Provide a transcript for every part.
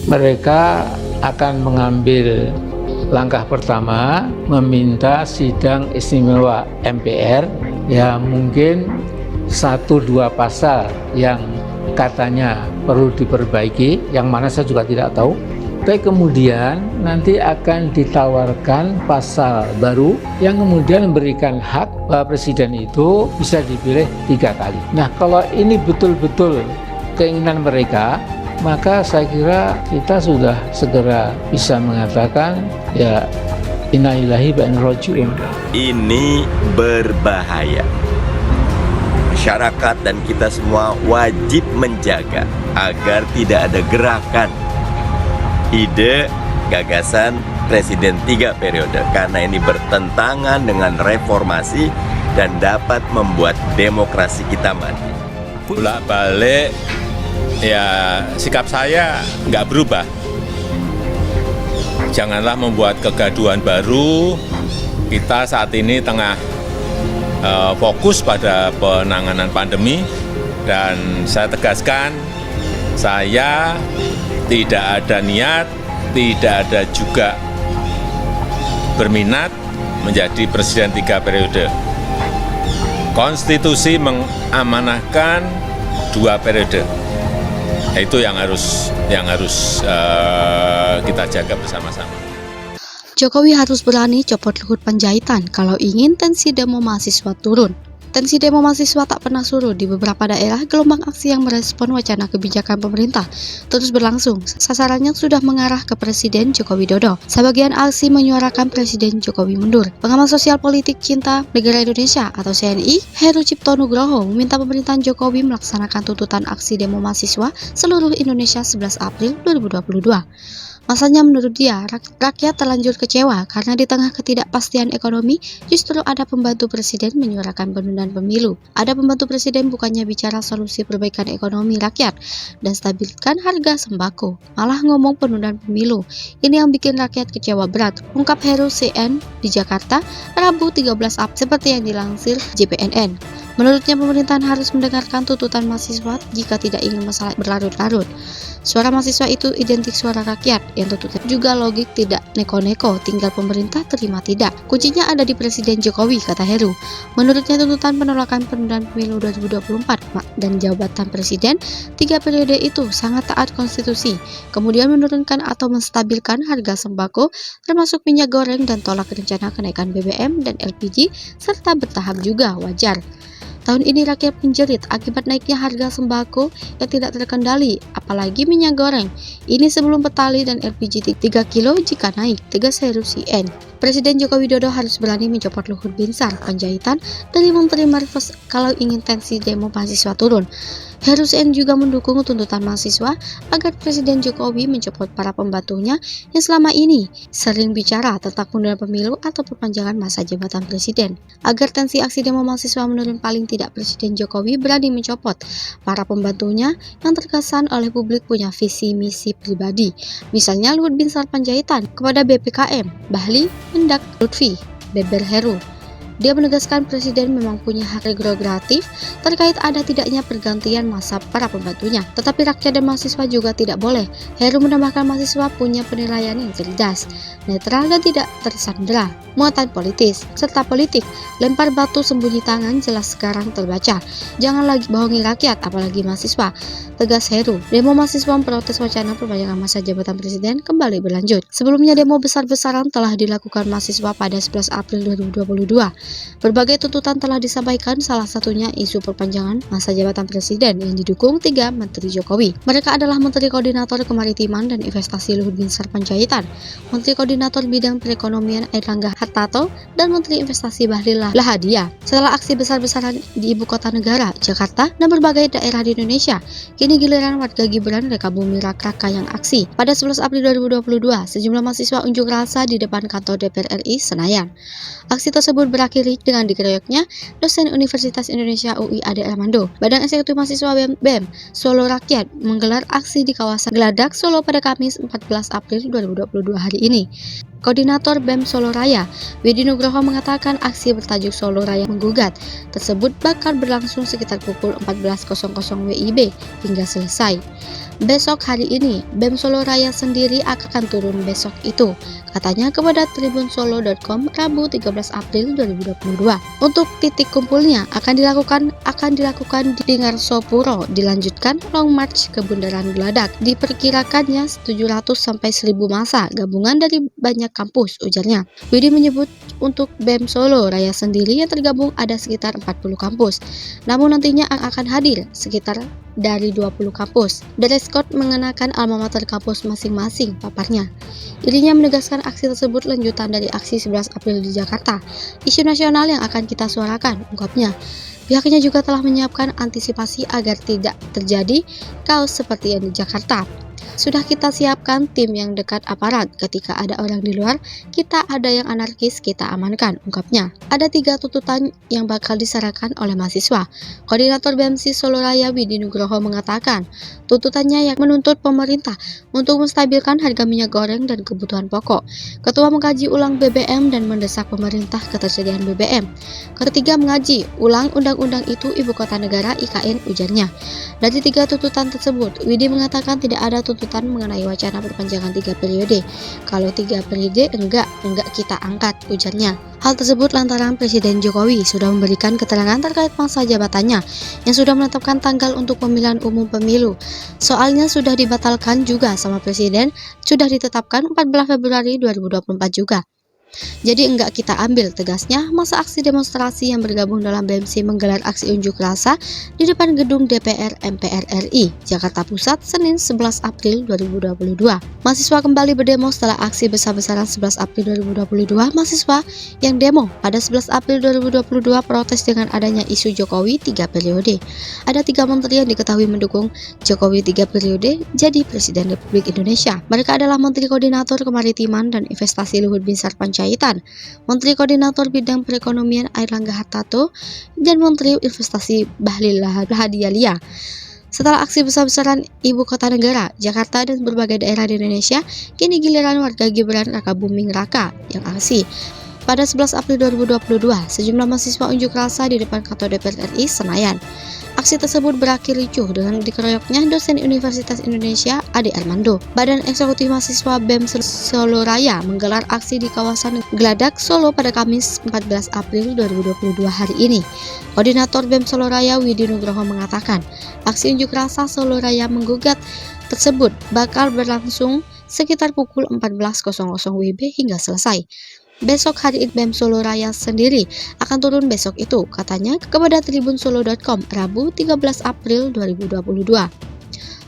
mereka akan mengambil langkah pertama, meminta sidang istimewa MPR, ya mungkin 1-2 pasal yang katanya perlu diperbaiki, yang mana saya juga tidak tahu. Tapi kemudian nanti akan ditawarkan pasal baru yang kemudian memberikan hak bahwa presiden itu bisa dipilih 3 kali. Nah, kalau ini betul-betul keinginan mereka, maka saya kira kita sudah segera bisa mengatakan ya inna lillahi wa inna ilaihi raji'un. Ini berbahaya. Masyarakat dan kita semua wajib menjaga agar tidak ada gerakan ide gagasan presiden 3 periode, karena ini bertentangan dengan reformasi dan dapat membuat demokrasi kita mati. Bolak-balik ya sikap saya nggak berubah. Janganlah membuat kegaduhan baru. Kita saat ini tengah fokus pada penanganan pandemi, dan saya tegaskan, saya tidak ada niat, tidak ada juga berminat menjadi presiden 3 periode. Konstitusi mengamanahkan 2 periode. Itu yang harus kita jaga bersama-sama. Jokowi harus berani copot Luhut Panjaitan kalau ingin tensi demo mahasiswa turun. Tensi demo mahasiswa tak pernah surut di beberapa daerah. Gelombang aksi yang merespon wacana kebijakan pemerintah terus berlangsung. Sasarannya sudah mengarah ke Presiden Joko Widodo. Sebagian aksi menyuarakan Presiden Jokowi mundur. Pengamat sosial politik Cinta Negara Indonesia atau CNI, Heru Cipto Nugroho, meminta pemerintahan Jokowi melaksanakan tuntutan aksi demo mahasiswa seluruh Indonesia 11 April 2022. Masanya menurut dia, rakyat terlanjur kecewa karena di tengah ketidakpastian ekonomi justru ada pembantu presiden menyuarakan penundaan pemilu. Ada pembantu presiden bukannya bicara solusi perbaikan ekonomi rakyat dan stabilkan harga sembako, malah ngomong penundaan pemilu. Ini yang bikin rakyat kecewa berat, ungkap Heru CN di Jakarta, Rabu 13 April seperti yang dilansir JPNN. Menurutnya pemerintahan harus mendengarkan tuntutan mahasiswa jika tidak ingin masalah berlarut-larut. Suara mahasiswa itu identik suara rakyat, yang tentunya juga logik tidak neko-neko, tinggal pemerintah terima tidak. Kuncinya ada di Presiden Jokowi, kata Heru. Menurutnya tuntutan penolakan penundaan pemilu 2024 dan jabatan Presiden 3 periode itu sangat taat konstitusi, kemudian menurunkan atau menstabilkan harga sembako termasuk minyak goreng dan tolak rencana kenaikan BBM dan LPG serta bertahap juga wajar. Tahun ini rakyat menjerit akibat naiknya harga sembako yang tidak terkendali, apalagi minyak goreng. Ini sebelum petali dan LPG 3 kilo jika naik, tegas Heru CN. Presiden Joko Widodo harus berani mencopot Luhut Binsar Panjaitan dari Menteri Marves kalau ingin tensi demo mahasiswa turun. Heru CN juga mendukung tuntutan mahasiswa agar Presiden Jokowi mencopot para pembantunya yang selama ini sering bicara tentang penundaan pemilu atau perpanjangan masa jabatan presiden. Agar tensi aksi demo mahasiswa menurun, paling tidak Presiden Jokowi berani mencopot para pembantunya yang terkesan oleh publik punya visi misi pribadi. Misalnya Luhut Binsar Panjaitan kepada BPKM, Bahli, Mendak, Lutfi, Beber Heru. Dia menegaskan Presiden memang punya hak prerogatif terkait ada tidaknya pergantian masa para pembantunya, tetapi rakyat dan mahasiswa juga tidak boleh. Heru menambahkan mahasiswa punya penilaian yang cerdas, netral dan tidak tersandera muatan politis serta politik. Lempar batu sembunyi tangan jelas sekarang terbaca. Jangan lagi bohongi rakyat, apalagi mahasiswa, tegas Heru. Demo mahasiswa memprotes wacana perpanjangan masa jabatan presiden kembali berlanjut. Sebelumnya demo besar-besaran telah dilakukan mahasiswa pada 11 April 2022. Berbagai tuntutan telah disampaikan, salah satunya isu perpanjangan masa jabatan presiden yang didukung 3 Menteri Jokowi. Mereka adalah Menteri Koordinator Kemaritiman dan Investasi Luhut Binsar Panjaitan, Menteri Koordinator Bidang Perekonomian Airlangga Hartarto, dan Menteri Investasi Bahlil Lahadalia. Setelah aksi besar-besaran di ibu kota negara, Jakarta, dan berbagai daerah di Indonesia, kini giliran warga Gibran reka bumi raka yang aksi. Pada 11 April 2022, sejumlah mahasiswa unjuk rasa di depan kantor DPR RI Senayan. Aksi tersebut berakhir dengan dikeroyoknya dosen Universitas Indonesia UI Ade Armando. Badan Eksekutif Mahasiswa BEM Solo Rakyat menggelar aksi di kawasan Geladak, Solo pada Kamis 14 April 2022 hari ini. Koordinator BEM Solo Raya, Widi Nugroho, mengatakan aksi bertajuk Solo Raya Menggugat tersebut bakal berlangsung sekitar pukul 14.00 WIB hingga selesai. Besok hari ini, BEM Solo Raya sendiri akan turun besok itu, katanya kepada Tribunsolo.com Rabu 13 April 2022. Untuk titik kumpulnya akan dilakukan di Ngarsopuro, dilanjutkan Long March ke Bundaran Geladak. Diperkirakannya 700 sampai 1000 massa gabungan dari banyak kampus, ujarnya. Widi menyebut untuk BEM Solo Raya sendiri yang tergabung ada sekitar 40 kampus, namun nantinya akan hadir sekitar dari 20 kampus. Dress code mengenakan alma mater kampus masing-masing, paparnya. Dirinya menegaskan aksi tersebut lanjutan dari aksi 11 April di Jakarta, isu nasional yang akan kita suarakan, ungkapnya. Pihaknya juga telah menyiapkan antisipasi agar tidak terjadi kaos seperti yang di Jakarta. Sudah kita siapkan tim yang dekat aparat, ketika ada orang di luar, kita ada yang anarkis, kita amankan, ungkapnya. Ada 3 tuntutan yang bakal disarankan oleh mahasiswa. Koordinator BEMSI Solo Raya Widi Nugroho mengatakan, tuntutannya yang menuntut pemerintah untuk menstabilkan harga minyak goreng dan kebutuhan pokok. Ketua mengkaji ulang BBM dan mendesak pemerintah ketersediaan BBM. Ketiga, mengaji ulang undang-undang itu ibu kota negara IKN, ujarnya. Dari 3 tuntutan tersebut, Widi mengatakan tidak ada tuntutan mengenai wacana perpanjangan 3 periode. Kalau 3 periode enggak kita angkat, ujarnya. Hal tersebut lantaran Presiden Jokowi sudah memberikan keterangan terkait masa jabatannya yang sudah menetapkan tanggal untuk pemilihan umum pemilu. Soalnya sudah dibatalkan juga sama Presiden, sudah ditetapkan 14 Februari 2024 juga. Jadi enggak kita ambil, tegasnya. Masa aksi demonstrasi yang bergabung dalam BEMSI menggelar aksi unjuk rasa di depan gedung DPR MPR RI, Jakarta Pusat, Senin 11 April 2022. Mahasiswa kembali berdemo setelah aksi besar-besaran 11 April 2022. Mahasiswa yang demo pada 11 April 2022 protes dengan adanya isu Jokowi 3 periode. Ada 3 menteri yang diketahui mendukung Jokowi 3 periode jadi Presiden Republik Indonesia. Mereka adalah Menteri Koordinator Kemaritiman dan Investasi Luhut Binsar Panjaitan, Menteri Koordinator Bidang Perekonomian Airlangga Hartarto, dan Menteri Investasi Bahlil Lahadialia. Setelah aksi besar-besaran ibu kota negara, Jakarta dan berbagai daerah di Indonesia, kini giliran warga Gibran Raka Buming Raka yang aksi. Pada 11 April 2022, sejumlah mahasiswa unjuk rasa di depan kantor DPR RI Senayan. Aksi tersebut berakhir ricuh dengan dikeroyoknya dosen Universitas Indonesia Ade Armando. Badan Eksekutif Mahasiswa BEM Solo Raya menggelar aksi di kawasan Geladak, Solo pada Kamis 14 April 2022 hari ini. Koordinator BEM Solo Raya Widi Nugroho mengatakan, aksi unjuk rasa Solo Raya menggugat tersebut bakal berlangsung sekitar pukul 14.00 WIB hingga selesai. Besok hari ini BEM Solo Raya sendiri akan turun besok itu, katanya kepada Tribunsolo.com Rabu 13 April 2022.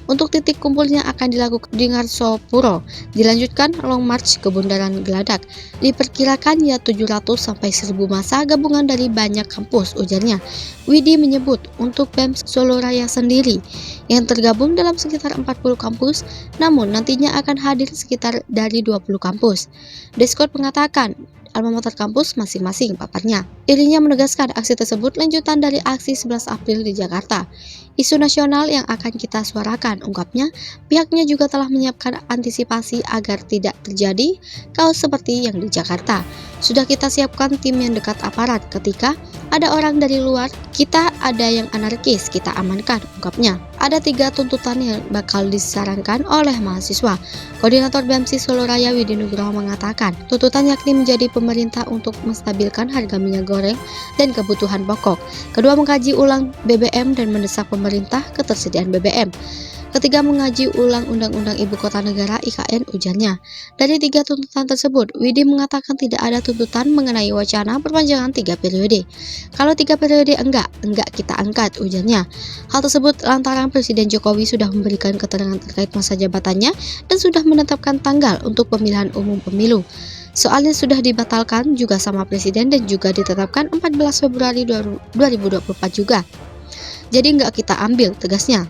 Untuk titik kumpulnya akan dilakukan di Ngarsopuro, dilanjutkan Long March ke Bundaran Geladak. Diperkirakan ya 700 sampai 1000 massa gabungan dari banyak kampus, ujarnya. Widi menyebut untuk BEM Solo Raya sendiri yang tergabung dalam sekitar 40 kampus, namun nantinya akan hadir sekitar dari 20 kampus. Dress-code mengatakan alma mater kampus masing-masing, paparnya. Dirinya menegaskan aksi tersebut lanjutan dari aksi 11 April di Jakarta. Isu nasional yang akan kita suarakan, ungkapnya. Pihaknya juga telah menyiapkan antisipasi agar tidak terjadi kaos seperti yang di Jakarta. Sudah kita siapkan tim yang dekat aparat, ketika ada orang dari luar, kita ada yang anarkis, kita amankan, ungkapnya. Ada 3 tuntutan yang bakal disarankan oleh mahasiswa. Koordinator BEMSI Solo Raya Widi Nugroho mengatakan, tuntutan yakni menjadi pemerintah untuk menstabilkan harga minyak goreng dan kebutuhan pokok. Kedua, mengkaji ulang BBM dan mendesak pemerintah ketersediaan BBM. Ketiga, mengaji ulang Undang-Undang Ibu Kota Negara IKN, ujarnya. Dari 3 tuntutan tersebut, Widi mengatakan tidak ada tuntutan mengenai wacana perpanjangan 3 periode. Kalau 3 periode enggak kita angkat, ujarnya. Hal tersebut lantaran Presiden Jokowi sudah memberikan keterangan terkait masa jabatannya dan sudah menetapkan tanggal untuk pemilihan umum pemilu. Soalnya sudah dibatalkan juga sama Presiden dan juga ditetapkan 14 Februari 2024 juga. Jadi enggak kita ambil, tegasnya.